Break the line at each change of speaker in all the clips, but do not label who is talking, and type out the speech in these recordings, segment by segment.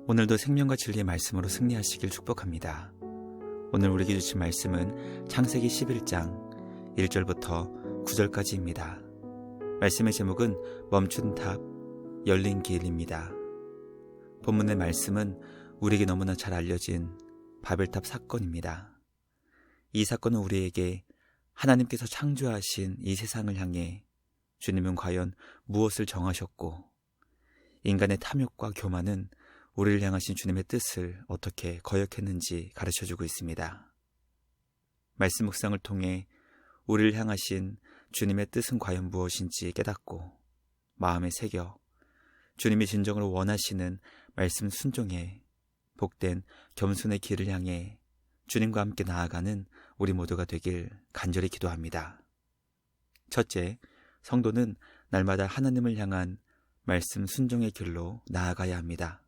오늘도 생명과 진리의 말씀으로 승리하시길 축복합니다. 오늘 우리에게 주신 말씀은 창세기 11장 1절부터 9절까지입니다. 말씀의 제목은 멈춘 탑, 열린 길입니다. 본문의 말씀은 우리에게 너무나 잘 알려진 바벨탑 사건입니다. 이 사건은 우리에게 하나님께서 창조하신 이 세상을 향해 주님은 과연 무엇을 정하셨고, 인간의 탐욕과 교만은 우리를 향하신 주님의 뜻을 어떻게 거역했는지 가르쳐주고 있습니다. 말씀 묵상을 통해 우리를 향하신 주님의 뜻은 과연 무엇인지 깨닫고 마음에 새겨 주님이 진정으로 원하시는 말씀 순종에 복된 겸손의 길을 향해 주님과 함께 나아가는 우리 모두가 되길 간절히 기도합니다. 첫째, 성도는 날마다 하나님을 향한 말씀 순종의 길로 나아가야 합니다.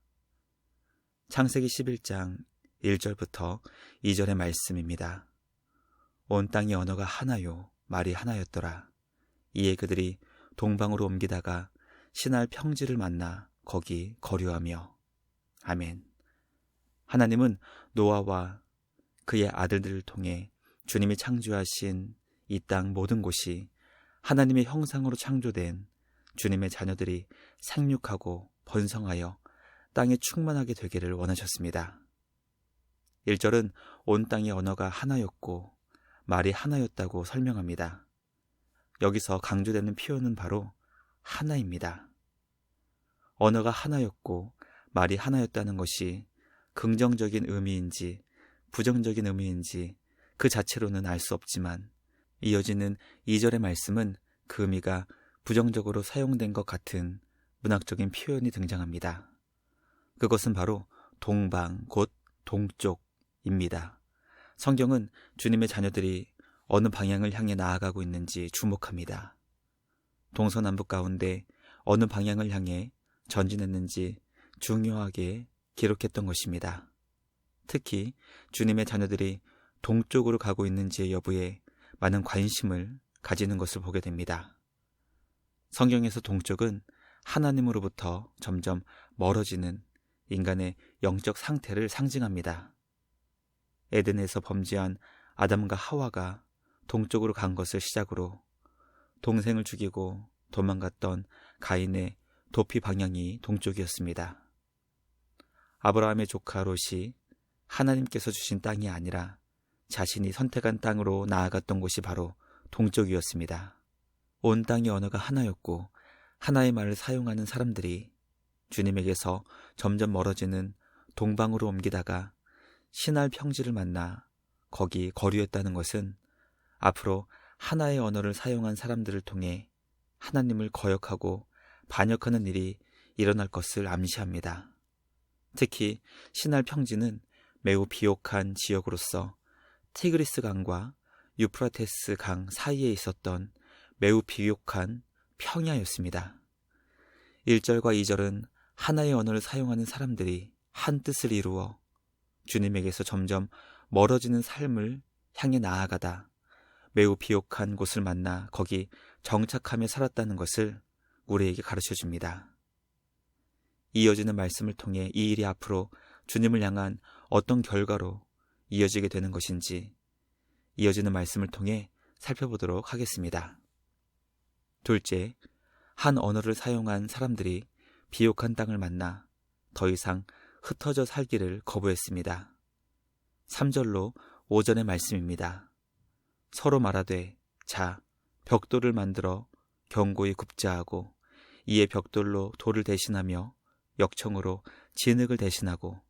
창세기 11장 1절부터 2절의 말씀입니다. 온 땅의 언어가 하나요, 말이 하나였더라. 이에 그들이 동방으로 옮기다가 신할 평지를 만나 거기 거류하며. 아멘. 하나님은 노아와 그의 아들들을 통해 주님이 창조하신 이 땅 모든 곳이 하나님의 형상으로 창조된 주님의 자녀들이 생육하고 번성하여 땅에 충만하게 되기를 원하셨습니다. 1절은 온 땅의 언어가 하나였고 말이 하나였다고 설명합니다. 여기서 강조되는 표현은 바로 하나입니다. 언어가 하나였고 말이 하나였다는 것이 긍정적인 의미인지 부정적인 의미인지 그 자체로는 알 수 없지만, 이어지는 2절의 말씀은 그 의미가 부정적으로 사용된 것 같은 문학적인 표현이 등장합니다. 그것은 바로 동방, 곧 동쪽입니다. 성경은 주님의 자녀들이 어느 방향을 향해 나아가고 있는지 주목합니다. 동서남북 가운데 어느 방향을 향해 전진했는지 중요하게 기록했던 것입니다. 특히 주님의 자녀들이 동쪽으로 가고 있는지의 여부에 많은 관심을 가지는 것을 보게 됩니다. 성경에서 동쪽은 하나님으로부터 점점 멀어지는 인간의 영적 상태를 상징합니다. 에덴에서 범죄한 아담과 하와가 동쪽으로 간 것을 시작으로 동생을 죽이고 도망갔던 가인의 도피 방향이 동쪽이었습니다. 아브라함의 조카 롯이 하나님께서 주신 땅이 아니라 자신이 선택한 땅으로 나아갔던 곳이 바로 동쪽이었습니다. 온 땅의 언어가 하나였고 하나의 말을 사용하는 사람들이 주님에게서 점점 멀어지는 동방으로 옮기다가 신할 평지를 만나 거기 거류했다는 것은 앞으로 하나의 언어를 사용한 사람들을 통해 하나님을 거역하고 반역하는 일이 일어날 것을 암시합니다. 특히 신할 평지는 매우 비옥한 지역으로서 티그리스 강과 유프라테스 강 사이에 있었던 매우 비옥한 평야였습니다. 1절과 2절은 하나의 언어를 사용하는 사람들이 한 뜻을 이루어 주님에게서 점점 멀어지는 삶을 향해 나아가다 매우 비옥한 곳을 만나 거기 정착하며 살았다는 것을 우리에게 가르쳐줍니다. 이어지는 말씀을 통해 이 일이 앞으로 주님을 향한 어떤 결과로 이어지게 되는 것인지 이어지는 말씀을 통해 살펴보도록 하겠습니다. 둘째, 한 언어를 사용한 사람들이 비옥한 땅을 만나 더 이상 흩어져 살기를 거부했습니다. 3절로 5절의 말씀입니다. 서로 말하되 자, 벽돌을 만들어 견고히 굽자하고 이에 벽돌로 돌을 대신하며 역청으로 진흙을 대신하고,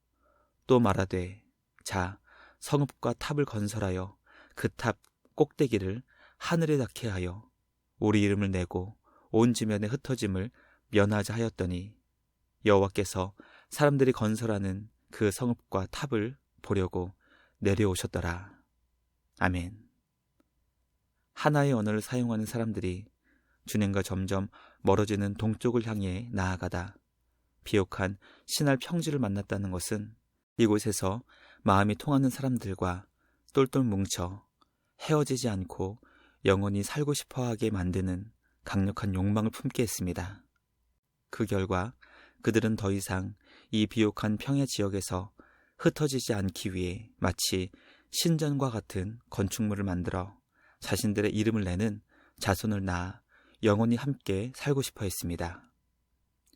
또 말하되 자, 성읍과 탑을 건설하여 그 탑 꼭대기를 하늘에 닿게 하여 우리 이름을 내고 온 지면의 흩어짐을 면하자 하였더니 여호와께서 사람들이 건설하는 그 성읍과 탑을 보려고 내려오셨더라. 아멘. 하나의 언어를 사용하는 사람들이 주님과 점점 멀어지는 동쪽을 향해 나아가다 비옥한 신할 평지를 만났다는 것은 이곳에서 마음이 통하는 사람들과 똘똘 뭉쳐 헤어지지 않고 영원히 살고 싶어하게 만드는 강력한 욕망을 품게 했습니다. 그 결과 그들은 더 이상 이 비옥한 평야 지역에서 흩어지지 않기 위해 마치 신전과 같은 건축물을 만들어 자신들의 이름을 내는 자손을 낳아 영원히 함께 살고 싶어 했습니다.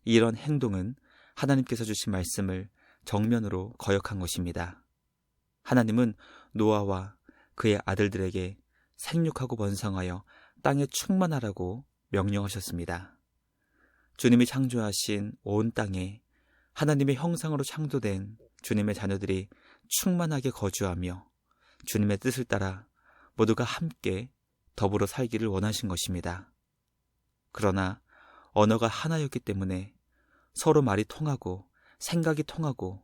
이런 행동은 하나님께서 주신 말씀을 정면으로 거역한 것입니다. 하나님은 노아와 그의 아들들에게 생육하고 번성하여 땅에 충만하라고 명령하셨습니다. 주님이 창조하신 온 땅에 하나님의 형상으로 창조된 주님의 자녀들이 충만하게 거주하며 주님의 뜻을 따라 모두가 함께 더불어 살기를 원하신 것입니다. 그러나 언어가 하나였기 때문에 서로 말이 통하고 생각이 통하고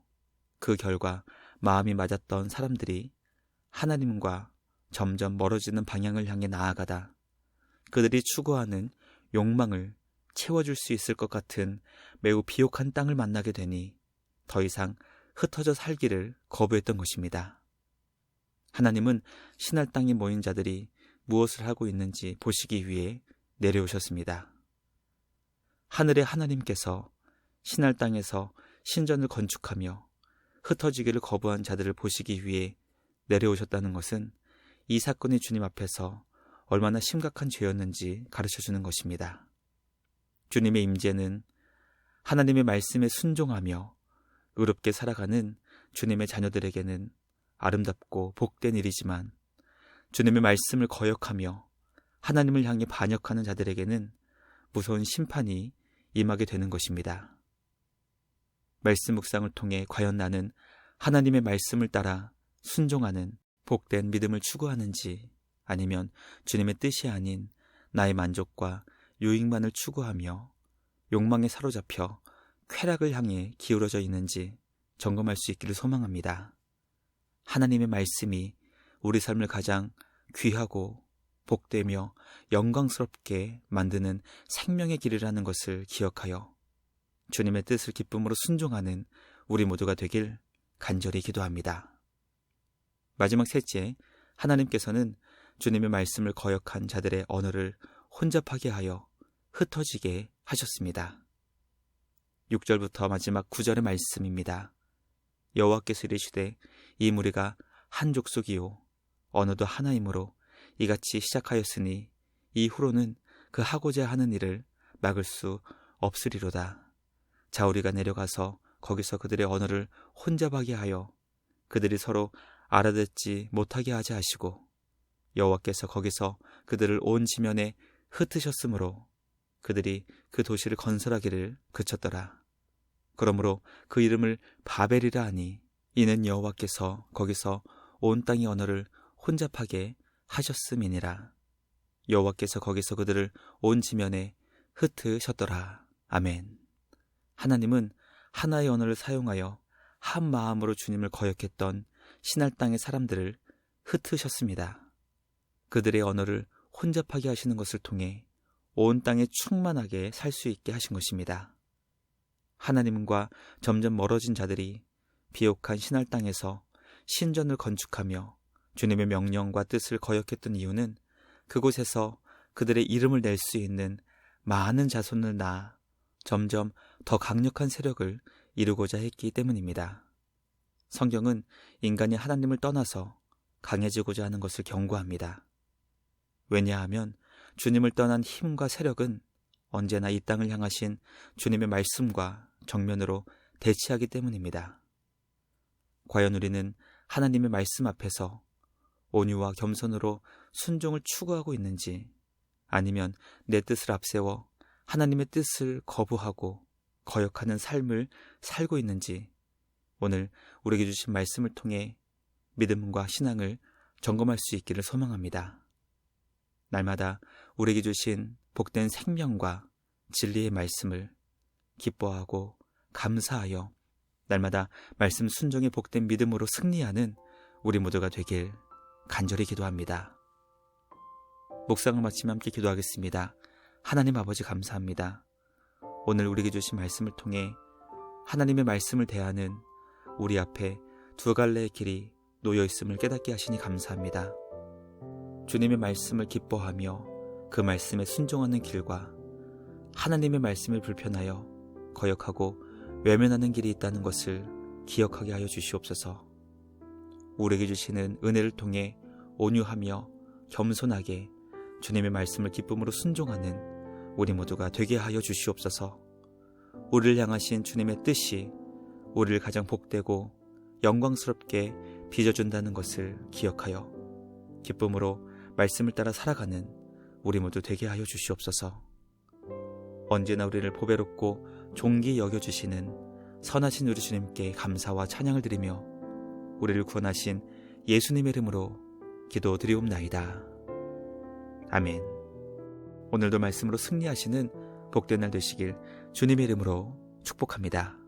그 결과 마음이 맞았던 사람들이 하나님과 점점 멀어지는 방향을 향해 나아가다 그들이 추구하는 욕망을 채워줄 수 있을 것 같은 매우 비옥한 땅을 만나게 되니 더 이상 흩어져 살기를 거부했던 것입니다. 하나님은 신할 땅에 모인 자들이 무엇을 하고 있는지 보시기 위해 내려오셨습니다. 하늘의 하나님께서 신할 땅에서 신전을 건축하며 흩어지기를 거부한 자들을 보시기 위해 내려오셨다는 것은 이 사건이 주님 앞에서 얼마나 심각한 죄였는지 가르쳐주는 것입니다. 주님의 임재는 하나님의 말씀에 순종하며 의롭게 살아가는 주님의 자녀들에게는 아름답고 복된 일이지만 주님의 말씀을 거역하며 하나님을 향해 반역하는 자들에게는 무서운 심판이 임하게 되는 것입니다. 말씀 묵상을 통해 과연 나는 하나님의 말씀을 따라 순종하는 복된 믿음을 추구하는지 아니면 주님의 뜻이 아닌 나의 만족과 유익만을 추구하며 욕망에 사로잡혀 쾌락을 향해 기울어져 있는지 점검할 수 있기를 소망합니다. 하나님의 말씀이 우리 삶을 가장 귀하고 복되며 영광스럽게 만드는 생명의 길이라는 것을 기억하여 주님의 뜻을 기쁨으로 순종하는 우리 모두가 되길 간절히 기도합니다. 마지막 셋째, 하나님께서는 주님의 말씀을 거역한 자들의 언어를 혼잡하게 하여 흩어지게 하셨습니다. 6절부터 마지막 9절의 말씀입니다. 여호와께서 이르시되 이 무리가 한 족속이요 언어도 하나이므로 이같이 시작하였으니 이후로는 그 하고자 하는 일을 막을 수 없으리로다. 자 우리가 내려가서 거기서 그들의 언어를 혼잡하게 하여 그들이 서로 알아듣지 못하게 하자 하시고 여호와께서 거기서 그들을 온 지면에 흩으셨으므로 그들이 그 도시를 건설하기를 그쳤더라. 그러므로 그 이름을 바벨이라 하니 이는 여호와께서 거기서 온 땅의 언어를 혼잡하게 하셨음이니라. 여호와께서 거기서 그들을 온 지면에 흩으셨더라. 아멘. 하나님은 하나의 언어를 사용하여 한 마음으로 주님을 거역했던 신할 땅의 사람들을 흩으셨습니다. 그들의 언어를 혼잡하게 하시는 것을 통해 온 땅에 충만하게 살 수 있게 하신 것입니다. 하나님과 점점 멀어진 자들이 비옥한 신할 땅에서 신전을 건축하며 주님의 명령과 뜻을 거역했던 이유는 그곳에서 그들의 이름을 낼 수 있는 많은 자손을 낳아 점점 더 강력한 세력을 이루고자 했기 때문입니다. 성경은 인간이 하나님을 떠나서 강해지고자 하는 것을 경고합니다. 왜냐하면 주님을 떠난 힘과 세력은 언제나 이 땅을 향하신 주님의 말씀과 정면으로 대치하기 때문입니다. 과연 우리는 하나님의 말씀 앞에서 온유와 겸손으로 순종을 추구하고 있는지 아니면 내 뜻을 앞세워 하나님의 뜻을 거부하고 거역하는 삶을 살고 있는지 오늘 우리에게 주신 말씀을 통해 믿음과 신앙을 점검할 수 있기를 소망합니다. 날마다 우리에게 주신 복된 생명과 진리의 말씀을 기뻐하고 감사하여 날마다 말씀 순종의 복된 믿음으로 승리하는 우리 모두가 되길 간절히 기도합니다. 묵상을 마치며 함께 기도하겠습니다. 하나님 아버지 감사합니다. 오늘 우리에게 주신 말씀을 통해 하나님의 말씀을 대하는 우리 앞에 두 갈래의 길이 놓여 있음을 깨닫게 하시니 감사합니다. 주님의 말씀을 기뻐하며 그 말씀에 순종하는 길과 하나님의 말씀을 불편하여 거역하고 외면하는 길이 있다는 것을 기억하게 하여 주시옵소서. 우리에게 주시는 은혜를 통해 온유하며 겸손하게 주님의 말씀을 기쁨으로 순종하는 우리 모두가 되게 하여 주시옵소서. 우리를 향하신 주님의 뜻이 우리를 가장 복되고 영광스럽게 빚어준다는 것을 기억하여 기쁨으로 말씀을 따라 살아가는 우리 모두 되게 하여 주시옵소서. 언제나 우리를 보배롭고 존귀 여겨주시는 선하신 우리 주님께 감사와 찬양을 드리며 우리를 구원하신 예수님의 이름으로 기도드리옵나이다. 아멘. 오늘도 말씀으로 승리하시는 복된 날 되시길 주님의 이름으로 축복합니다.